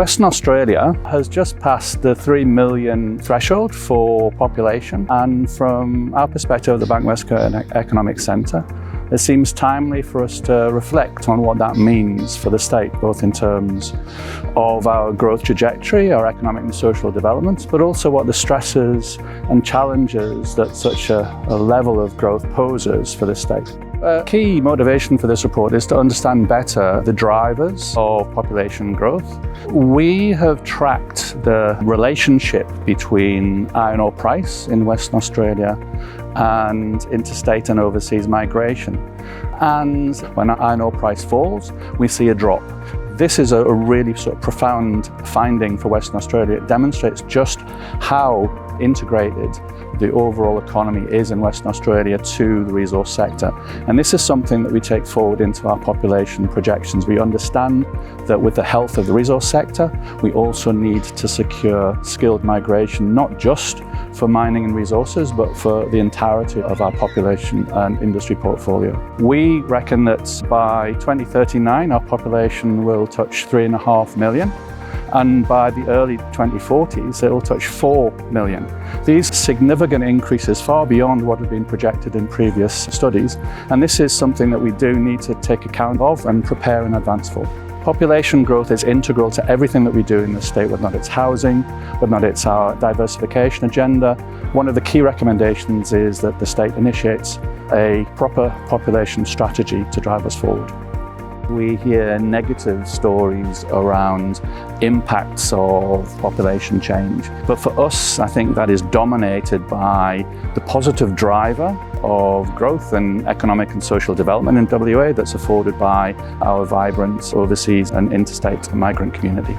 Western Australia has just passed the 3 million threshold for population, and from our perspective at the Bankwest Curtin Economics Centre, it seems timely for us to reflect on what that means for the state, both in terms of our growth trajectory, our economic and social development, but also what the stresses and challenges that such a level of growth poses for the state. A key motivation for this report is to understand better the drivers of population growth. We have tracked the relationship between iron ore price in Western Australia and interstate and overseas migration. And when iron ore price falls, we see a drop. This is a really sort of profound finding for Western Australia. It demonstrates just how integrated the overall economy is in Western Australia to the resource sector. And this is something that we take forward into our population projections. We understand that with the health of the resource sector, we also need to secure skilled migration, not just for mining and resources, but for the entirety of our population and industry portfolio. We reckon that by 2039, our population will touch 3.5 million. And by the early 2040s, it will touch 4 million. These significant increases far beyond what had been projected in previous studies, and this is something that we do need to take account of and prepare in advance for. Population growth is integral to everything that we do in the state, whether or not it's housing, whether or not it's our diversification agenda. One of the key recommendations is that the state initiates a proper population strategy to drive us forward. We hear negative stories around impacts of population change. But for us, I think that is dominated by the positive driver of growth and economic and social development in WA that's afforded by our vibrant overseas and interstate migrant community.